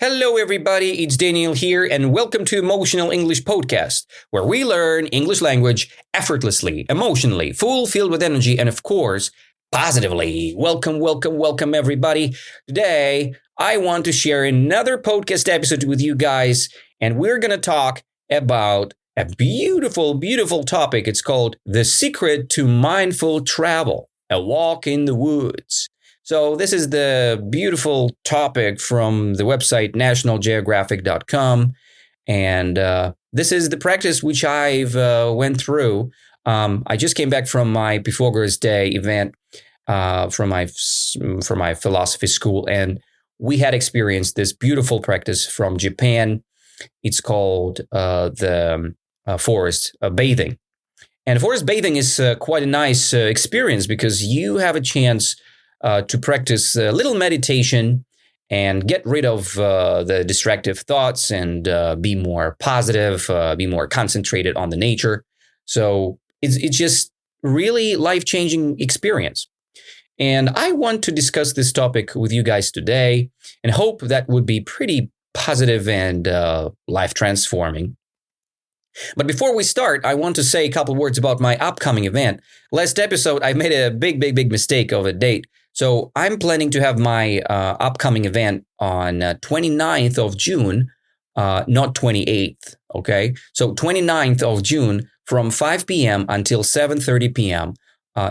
Hello, everybody. It's Daniel here, and welcome to Emotional English Podcast, where we learn English language effortlessly, emotionally, filled with energy, and of course, positively. Welcome, everybody. Today, I want to share another podcast episode with you guys, and we're going to talk about a beautiful topic. It's called The Secret to Mindful Travel, a Walk in the Woods. So this is the beautiful topic from the website nationalgeographic.com. And this is the practice which I've went through. I just came back from my Pythagoras Day event from my philosophy school. And we had experienced this beautiful practice from Japan. It's called the forest bathing. And forest bathing is quite a nice experience because you have a chance to practice a little meditation and get rid of the distractive thoughts and be more positive, be more concentrated on the nature. So it's just really life-changing experience. And I want to discuss this topic with you guys today and hope that would be pretty positive and life-transforming. But before we start, I want to say a couple words about my upcoming event. Last episode, I made a big mistake of a date. So I'm planning to have my upcoming event on 29th of June, not 28th, okay? So 29th of June from 5 p.m. until 7:30 p.m.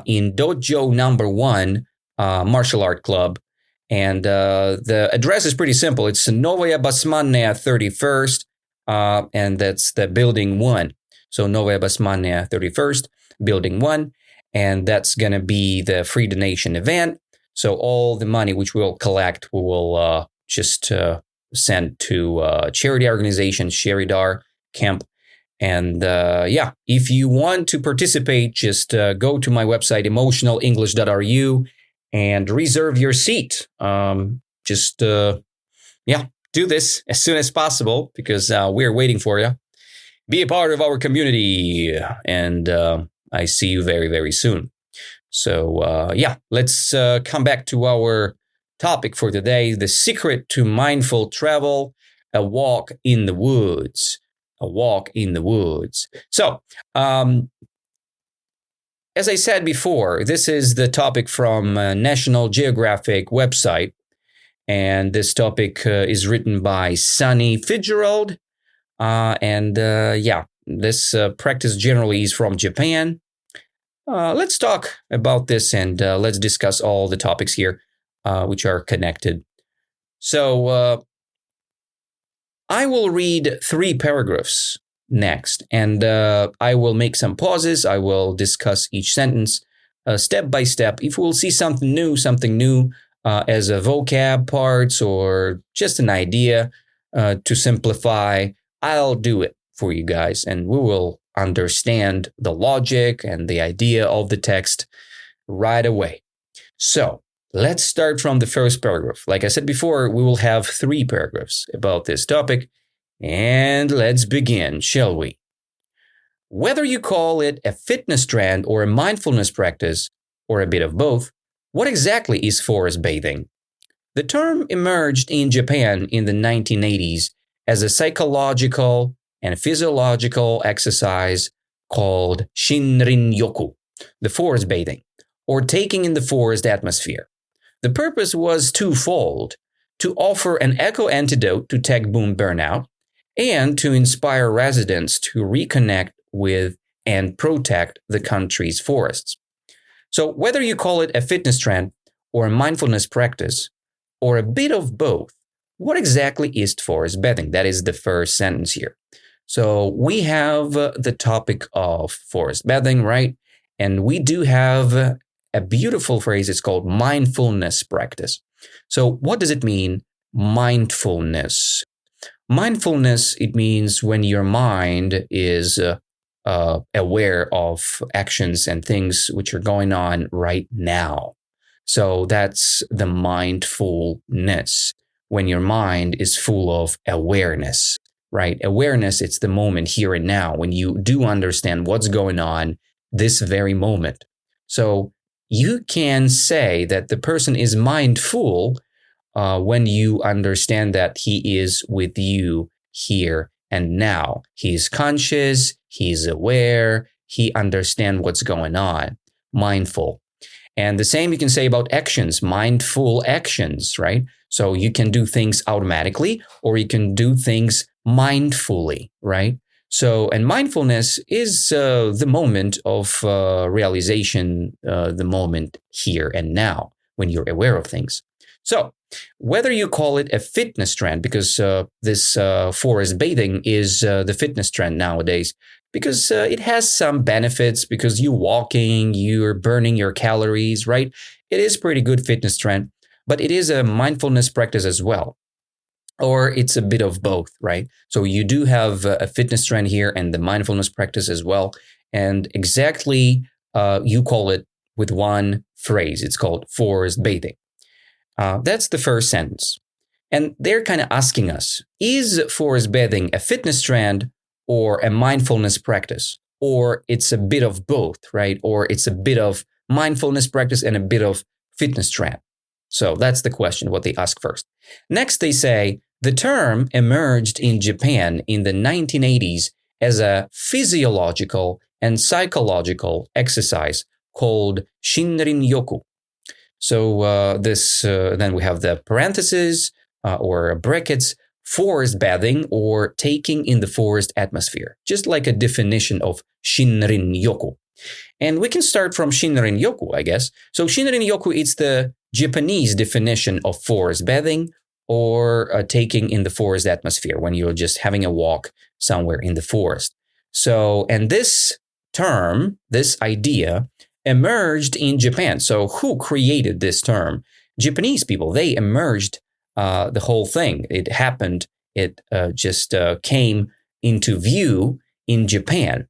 In Dojo Number 1 Martial Art Club. And the address is pretty simple. It's Novaya Basmanная 31st, and that's the Building 1. So Novaya Basmanная 31st, Building 1. And that's going to be the free donation event. So all the money which we'll collect, we will just send to charity organization, Sheridar Camp. And if you want to participate, just go to my website, emotionalenglish.ru, and reserve your seat. Do this as soon as possible because we're waiting for you. Be a part of our community, and I see you very soon. So, let's come back to our topic for today, the secret to mindful travel, a walk in the woods, a walk in the woods. So, as I said before, this is the topic from National Geographic website, and this topic is written by Sunny Fitzgerald, this practice generally is from Japan. Let's talk about this and let's discuss all the topics here which are connected. So I will read 3 paragraphs next, and I will make some pauses. I will discuss each sentence step by step. If we'll see something new as a vocab parts or just an idea to simplify, I'll do it for you guys, and we will understand the logic and the idea of the text right away. So let's start from the first paragraph. Like I said before, we will have 3 paragraphs about this topic, and let's begin, shall we? Whether you call it a fitness trend or a mindfulness practice, or a bit of both, what exactly is forest bathing? The term emerged in Japan in the 1980s as a psychological and physiological exercise called Shinrin-yoku, the forest bathing, or taking in the forest atmosphere. The purpose was twofold: to offer an eco-antidote to tech boom burnout, and to inspire residents to reconnect with and protect the country's forests. So whether you call it a fitness trend or a mindfulness practice, or a bit of both, what exactly is forest bathing? That is the first sentence here. So we have the topic of forest bathing, right? And we do have a beautiful phrase. It's called mindfulness practice. So what does it mean, mindfulness? Mindfulness, it means when your mind is aware of actions and things which are going on right now. So that's the mindfulness, when your mind is full of awareness. Right? Awareness, it's the moment here and now when you do understand what's going on this very moment. So you can say that the person is mindful when you understand that he is with you here and now. He's conscious, he's aware, he understands what's going on, mindful. And the same you can say about actions, mindful actions, right? So you can do things automatically or you can do things mindfully, right? So, and mindfulness is the moment of realization, the moment here and now when you're aware of things. So, whether you call it a fitness trend, because this forest bathing is the fitness trend nowadays, because it has some benefits, because you're walking, you're burning your calories, right? It is pretty good fitness trend, but it is a mindfulness practice as well. Or it's a bit of both, right? So you do have a fitness trend here and the mindfulness practice as well. And exactly you call it with one phrase. It's called forest bathing. That's the first sentence. And they're kind of asking us, is forest bathing a fitness trend or a mindfulness practice? Or it's a bit of both, right? Or it's a bit of mindfulness practice and a bit of fitness trend. So that's the question, what they ask first. Next, they say, the term emerged in Japan in the 1980s as a physiological and psychological exercise called Shinrin-yoku. So then we have the parentheses or brackets, forest bathing or taking in the forest atmosphere, just like a definition of Shinrin-yoku. And we can start from Shinrin-yoku, I guess. So Shinrin-yoku, it's the Japanese definition of forest bathing or taking in the forest atmosphere when you're just having a walk somewhere in the forest. So, and this term, this idea emerged in Japan. So who created this term? Japanese people, they emerged the whole thing. It happened. It just came into view in Japan.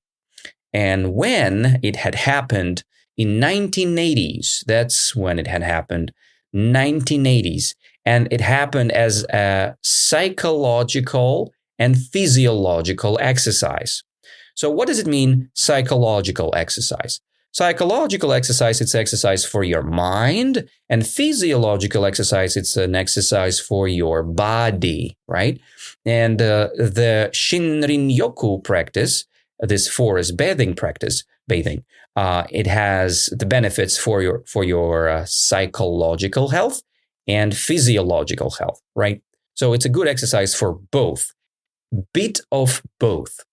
And when it had happened in 1980s, that's when it had happened, 1980s. And it happened as a psychological and physiological exercise. So what does it mean, psychological exercise? Psychological exercise, it's exercise for your mind, and physiological exercise, it's an exercise for your body, right? And the Shinrin-yoku practice, this forest bathing practice, it has the benefits for your psychological health and physiological health, right? So it's a good exercise for both, bit of both.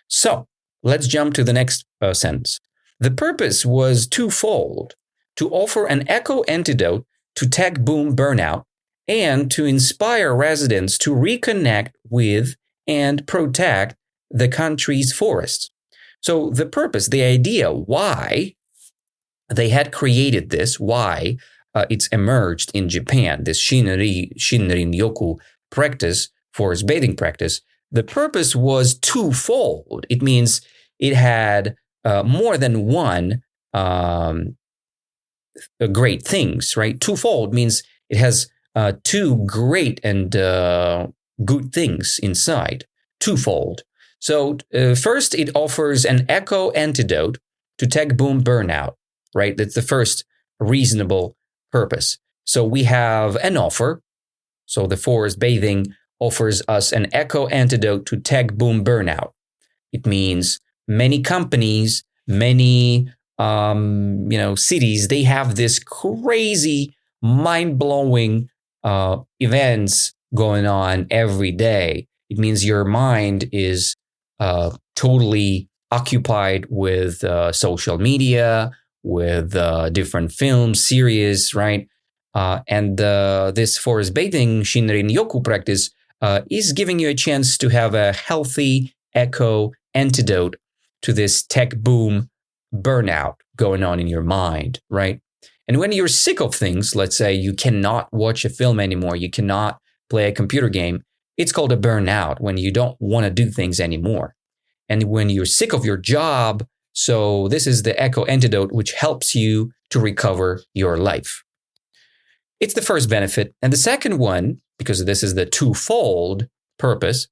So let's jump to the next sentence. The purpose was twofold: to offer an eco-antidote to tech boom burnout and to inspire residents to reconnect with and protect the country's forests. So the purpose, the idea, why they had created this, why it's emerged in Japan, this Shinrin-yoku practice, forest bathing practice, the purpose was twofold. It means it had more than one great things, right? Twofold means it has two great and good things inside, twofold. So first, it offers an eco-antidote to tech boom burnout, right? That's the first reasonable purpose. So we have an offer. So the forest bathing offers us an eco-antidote to tech boom burnout. It means many companies, many cities, they have this crazy, mind-blowing events going on every day. It means your mind is totally occupied with social media, with different films, series, right? And this forest bathing Shinrin-yoku practice is giving you a chance to have a healthy eco-antidote to this tech boom burnout going on in your mind, right? And when you're sick of things, let's say you cannot watch a film anymore, you cannot play a computer game, it's called a burnout, when you don't want to do things anymore. And when you're sick of your job, so this is the eco-antidote which helps you to recover your life. It's the first benefit. And the second one, because this is the twofold purpose,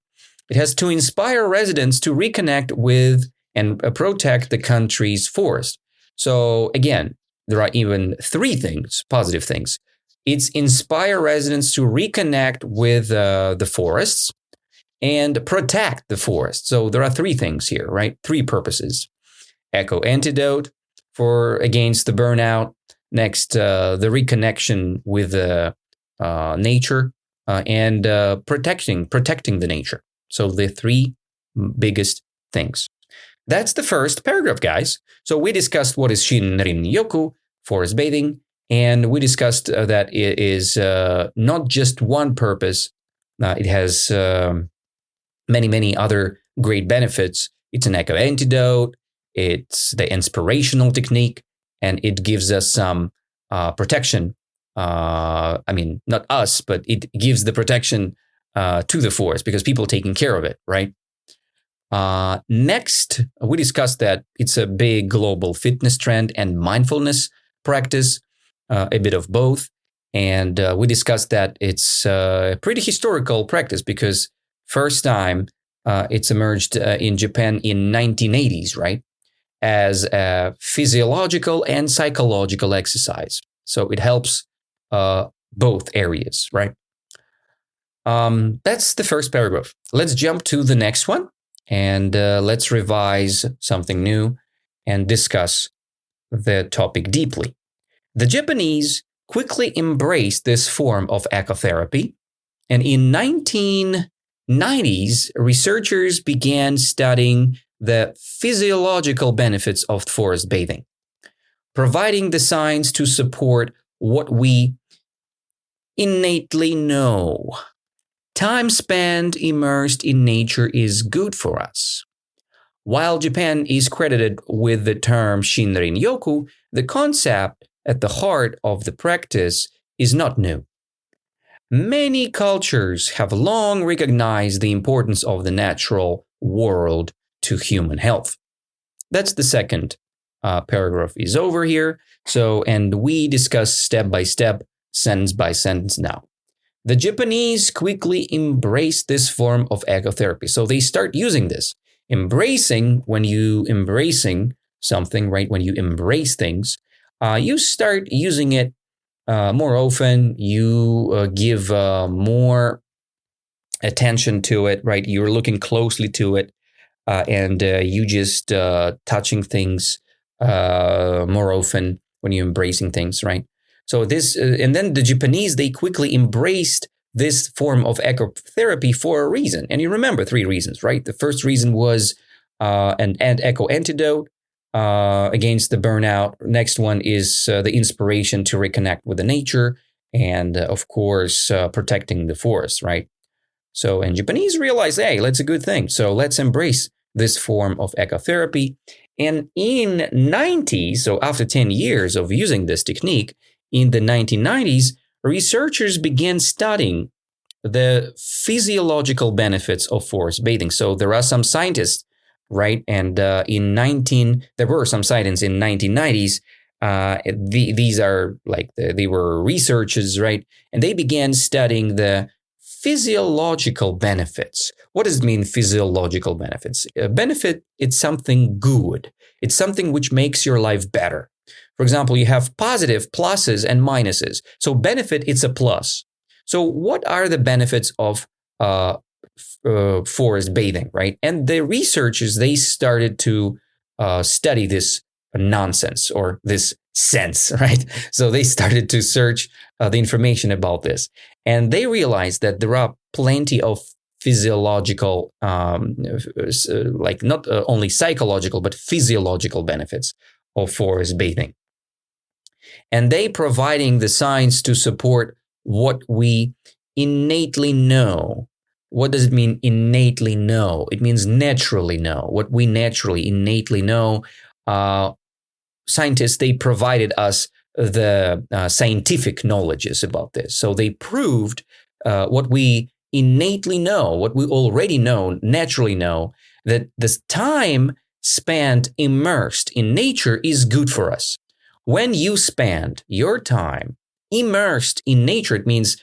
it has to inspire residents to reconnect with and protect the country's forest. So again, there are even three things, positive things. It's inspire residents to reconnect with the forests and protect the forest. So there are three things here, right? Three purposes. Eco antidote for against the burnout. Next, the reconnection with nature and protecting the nature. So the three biggest things. That's the first paragraph, guys. So we discussed what is Shinrin-yoku, forest bathing, and we discussed that it is not just one purpose. It has many other great benefits. It's an eco antidote. It's the inspirational technique, and it gives us some protection. I mean, not us, but it gives the protection to the forest because people are taking care of it, right? Next, we discussed that it's a big global fitness trend and mindfulness practice, a bit of both. And we discussed that it's a pretty historical practice because first time it's emerged in Japan in 1980s, right? As a physiological and psychological exercise. So it helps both areas, right? That's the first paragraph. Let's jump to the next one. And let's revise something new and discuss the topic deeply. The Japanese quickly embraced this form of ecotherapy, and in 1990s, researchers began studying the physiological benefits of forest bathing, providing the science to support what we innately know. Time spent immersed in nature is good for us. While Japan is credited with the term Shinrin-yoku, the concept at the heart of the practice is not new. Many cultures have long recognized the importance of the natural world to human health. That's the second paragraph is over here. So, and we discuss step by step, sentence by sentence now. The Japanese quickly embraced this form of ecotherapy. So they start using this. Embracing something, right? When you embrace things, you start using it more often. You give more attention to it, right? You're looking closely to it, and you just touching things more often when you're embracing things, right? So this, and then the Japanese, they quickly embraced this form of ecotherapy for a reason. And you remember three reasons, right? The first reason was an eco antidote against the burnout. Next one is the inspiration to reconnect with the nature. And of course, protecting the forest, right? So, and Japanese realized, hey, that's a good thing. So let's embrace this form of ecotherapy. And in 90s, so after 10 years of using this technique, in the 1990s, researchers began studying the physiological benefits of forest bathing. So there are some scientists, right? And there were some scientists in 1990s. These are like they were researchers, right? And they began studying the physiological benefits. What does it mean, physiological benefits? A benefit, it's something good. It's something which makes your life better. For example, you have positive pluses and minuses. So benefit, it's a plus. So what are the benefits of forest bathing, right? And the researchers, they started to study this nonsense or this sense, right? So they started to search the information about this. And they realized that there are plenty of physiological, like not only psychological, but physiological benefits of forest bathing. And they providing the science to support what we innately know. What does it mean, innately know? It means naturally know. What we naturally, innately know. Scientists, they provided us the scientific knowledges about this. So they proved what we innately know, what we already know, naturally know, that this time spent immersed in nature is good for us. When you spend your time immersed in nature, it means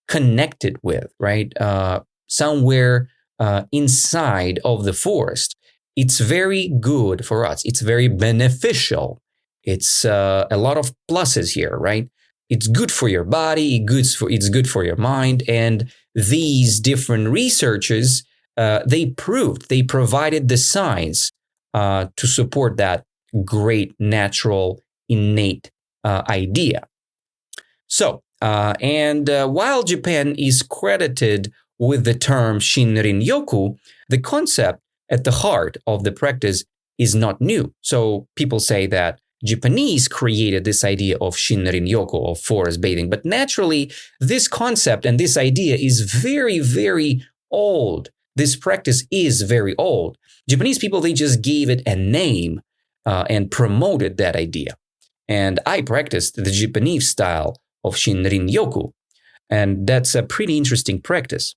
connected with, right? Somewhere inside of the forest. It's very good for us. It's very beneficial. It's a lot of pluses here, right? it's good for your body, it's good for your mind. And these different researchers, they provided the science to support that great natural innate idea. So, while Japan is credited with the term Shinrin-yoku, the concept at the heart of the practice is not new. So people say that Japanese created this idea of Shinrin-yoku, of forest bathing. But naturally, this concept and this idea is very, very old. This practice is very old. Japanese people, they just gave it a name and promoted that idea. And I practiced the Japanese style of Shinrin-yoku. And that's a pretty interesting practice.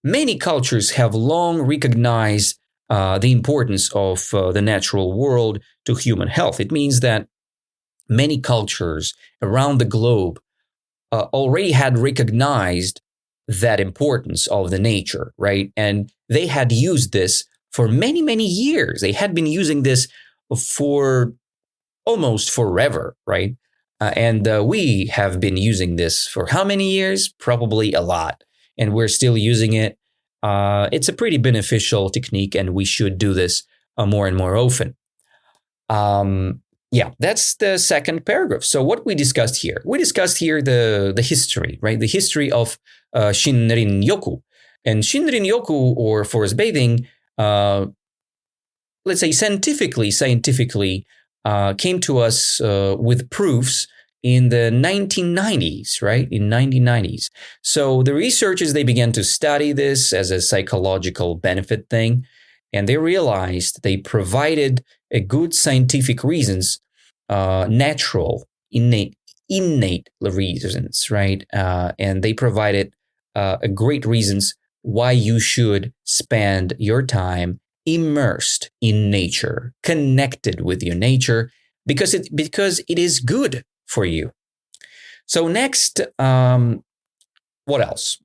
Many cultures have long recognized the importance of the natural world to human health. It means that many cultures around the globe already had recognized that importance of the nature, right? And they had used this for many, many years. They had been using this for almost forever, right? And we have been using this for how many years? Probably a lot. And we're still using it. It's a pretty beneficial technique, and we should do this more and more often. That's the second paragraph. So what we discussed here? We discussed here the history, right? The history of Shinrin-yoku. And Shinrin-yoku, or forest bathing, let's say scientifically, came to us with proofs in the 1990s, right? In 1990s. So the researchers, they began to study this as a psychological benefit thing. And they realized they provided a good scientific reasons, natural, innate reasons, right? And they provided a great reasons why you should spend your time immersed in nature, connected with your nature, because it is good for you. So next, what else?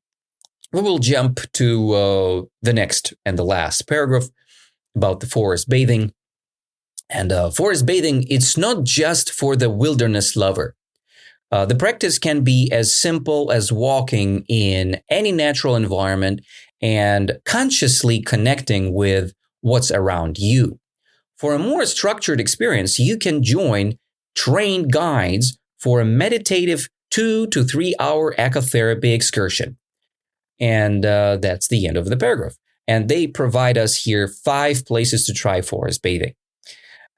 We will jump to the next and the last paragraph about the forest bathing. And forest bathing, it's not just for the wilderness lover. The practice can be as simple as walking in any natural environment and consciously connecting with what's around you. For a more structured experience, you can join trained guides for a meditative 2 to 3 hour ecotherapy excursion. And that's the end of the paragraph. And they provide us here 5 places to try forest bathing.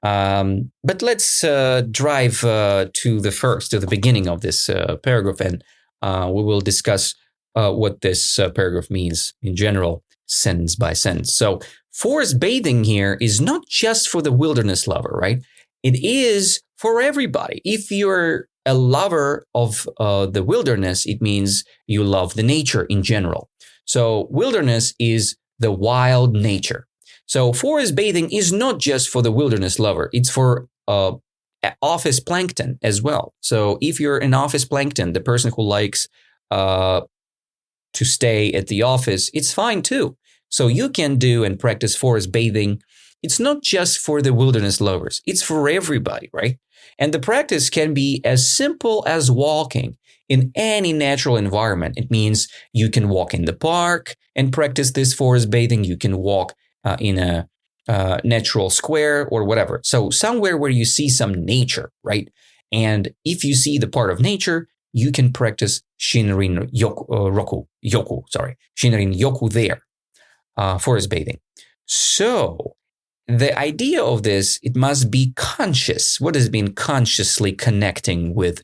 But let's drive to the beginning of this paragraph, and we will discuss what this paragraph means in general, sentence by sentence. So forest bathing here is not just for the wilderness lover, right? It is for everybody. If you're a lover of the wilderness, it means you love the nature in general. So wilderness is the wild nature. So forest bathing is not just for the wilderness lover. It's for office plankton as well. So if you're an office plankton, the person who likes to stay at the office, it's fine too. So you can do and practice forest bathing. It's not just for the wilderness lovers. It's for everybody, right? And the practice can be as simple as walking in any natural environment. It means you can walk in the park and practice this forest bathing. You can walk in a natural square or whatever. So somewhere where you see some nature, right? And if you see the part of nature, you can practice Shinrin-yoku there, forest bathing. So the idea of this, it must be conscious. What does it mean, consciously connecting with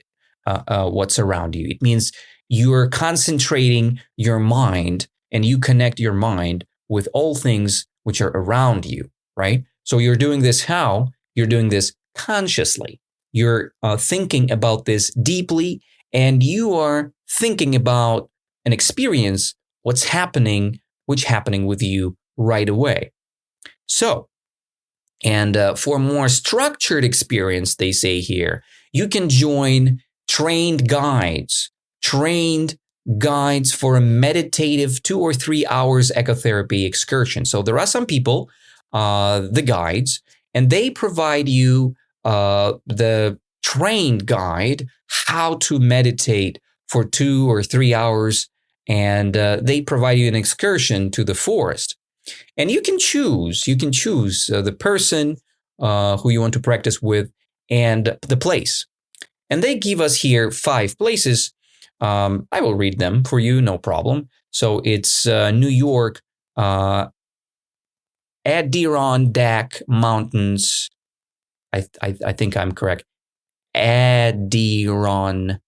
what's around you? It means you're concentrating your mind and you connect your mind with all things which are around you, right? So you're doing this how? You're doing this consciously. You're thinking about this deeply, and you are thinking about an experience, which happening with you right away. So, and for a more structured experience, they say here, you can join trained guides for a meditative 2 or 3 hours ecotherapy excursion. So there are some people, the guides, and they provide you the trained guide how to meditate for 2 or 3 hours, and they provide you an excursion to the forest. And you can choose the person who you want to practice with and the place. And they give us here 5 places. I will read them for you, no problem. So it's New York, Adirondack Mountains. I think I'm correct. Adirondack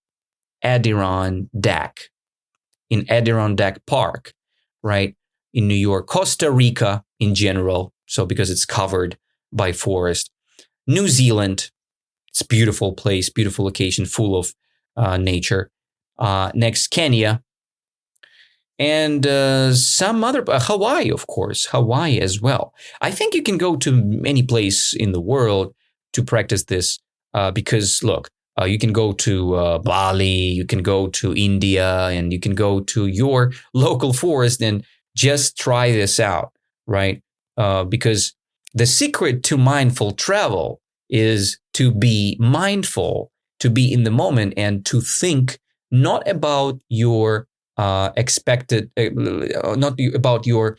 in Adirondack Park, right? In New York, Costa Rica in general. So because it's covered by forest. New Zealand, it's a beautiful place, beautiful location, full of nature. Next, Kenya. And some other, Hawaii, of course, Hawaii as well. I think you can go to any place in the world to practice this because, look, you can go to Bali, you can go to India, and you can go to your local forest and just try this out, right? Because the secret to mindful travel is to be mindful, to be in the moment, and to think not about your expected, not about your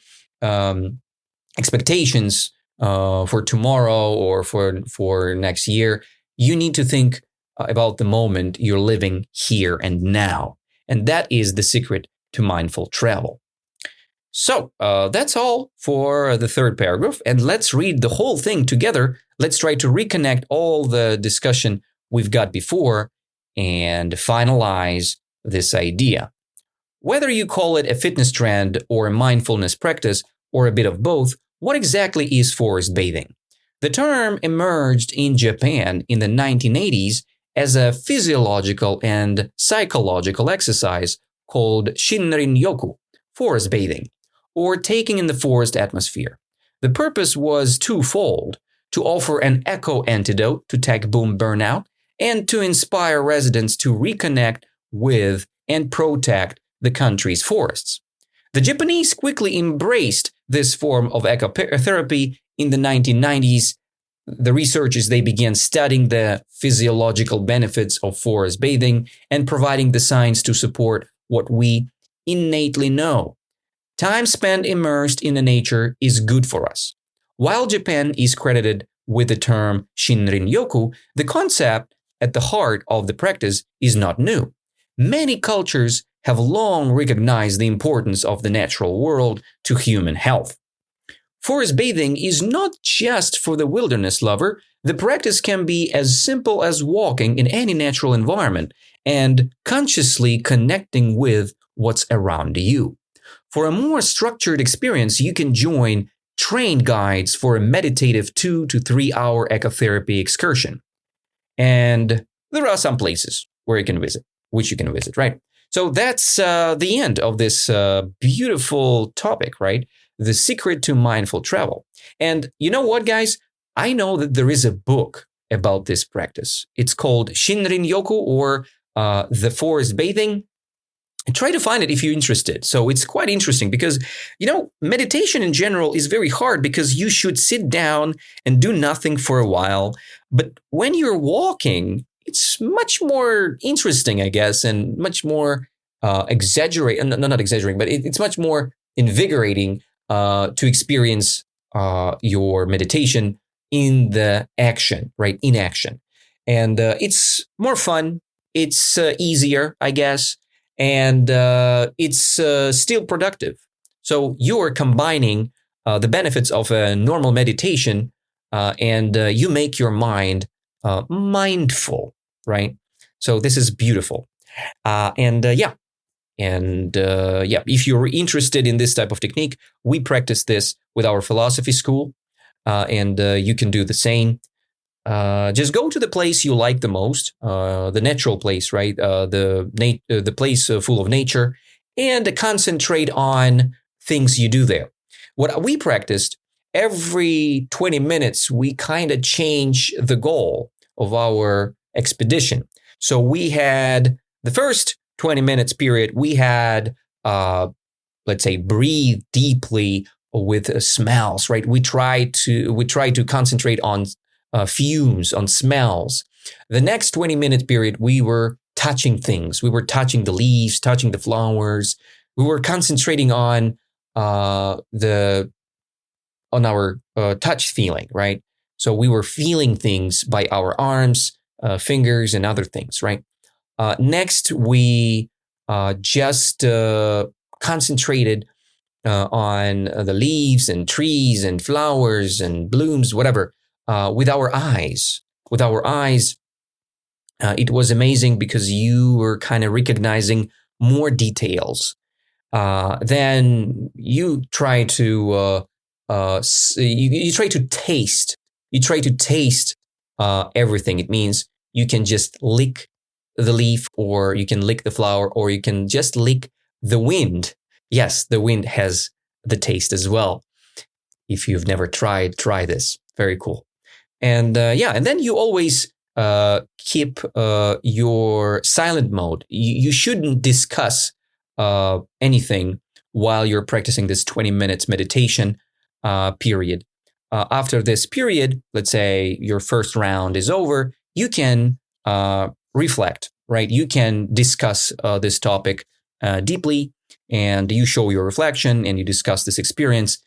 expectations for tomorrow or for next year. You need to think about the moment you're living here and now. And that is the secret to mindful travel. So that's all for the third paragraph. And let's read the whole thing together. Let's try to reconnect all the discussion we've got before and finalize this idea. Whether you call it a fitness trend or a mindfulness practice or a bit of both, what exactly is forest bathing? The term emerged in Japan in the 1980s as a physiological and psychological exercise called Shinrin-yoku, forest bathing, or taking in the forest atmosphere. The purpose was twofold: to offer an eco-antidote to tech boom burnout and to inspire residents to reconnect with and protect the country's forests. The Japanese quickly embraced this form of ecotherapy in the 1990s. The researchers, they began studying the physiological benefits of forest bathing and providing the science to support what we innately know. Time spent immersed in the nature is good for us. While Japan is credited with the term Shinrin-yoku, the concept at the heart of the practice is not new. Many cultures have long recognized the importance of the natural world to human health. Forest bathing is not just for the wilderness lover. The practice can be as simple as walking in any natural environment and consciously connecting with what's around you. For a more structured experience, you can join trained guides for a meditative 2 to 3 hour ecotherapy excursion. And there are some places where you can visit, right? So that's the end of this beautiful topic, right? The secret to mindful travel. And you know what, guys? I know that there is a book about this practice. It's called Shinrin-yoku, or The Forest Bathing. Try to find it if you're interested. So it's quite interesting because, meditation in general is very hard because you should sit down and do nothing for a while. But when you're walking, it's much more interesting, I guess, and much more not exaggerating, but it's much more invigorating to experience your meditation in the action, right? In action. And it's more fun. It's easier, I guess. And it's still productive. So you're combining the benefits of a normal meditation and you make your mind mindful, right? So this is beautiful. If you're interested in this type of technique, we practice this with our philosophy school, and you can do the same. Just go to the place you like the most, the natural place, right? The place full of nature, and concentrate on things you do there. What we practiced, every 20 minutes, we kind of change the goal of our expedition. So we had the first 20 minutes period, we had, let's say, breathe deeply with smells, right? We try to concentrate on fumes, on smells. The next 20-minute period, we were touching things. We were touching the leaves, touching the flowers. We were concentrating on our touch feeling, right? So we were feeling things by our arms, fingers, and other things, right? Next, we just concentrated on the leaves and trees and flowers and blooms, whatever, with our eyes. With our eyes, it was amazing because you were kind of recognizing more details. Then you try to you try to taste. You try to taste everything. It means you can just lick the leaf, or you can lick the flower, or you can just lick the wind. Yes, the wind has the taste as well. If you've never tried, try this. Very cool. And and then you always keep your silent mode. You shouldn't discuss anything while you're practicing this 20 minutes meditation period. After this period, let's say your first round is over, you can reflect, right? You can discuss this topic deeply, and you show your reflection and you discuss this experience.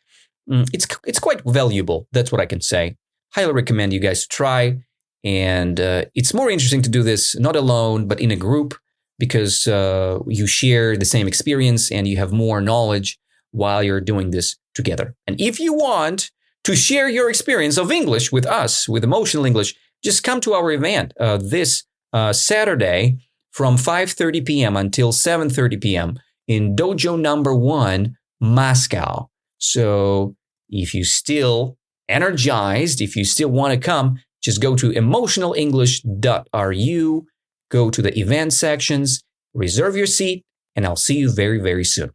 It's quite valuable. That's what I can say. Highly recommend you guys to try. And it's more interesting to do this not alone, but in a group, because you share the same experience and you have more knowledge while you're doing this together. And if you want to share your experience of English with us, with Emotional English, just come to our event this Saturday from 5:30 p.m. until 7:30 p.m. in Dojo number 1, Moscow. So if you still energized, if you still want to come, just go to emotionalenglish.ru, go to the event sections, reserve your seat, and I'll see you very, very soon.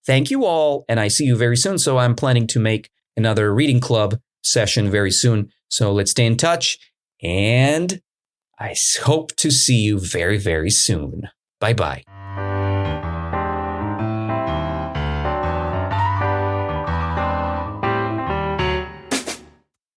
Thank you all, and I see you very soon. So I'm planning to make another reading club session very soon. So let's stay in touch, and I hope to see you very, very soon. Bye-bye.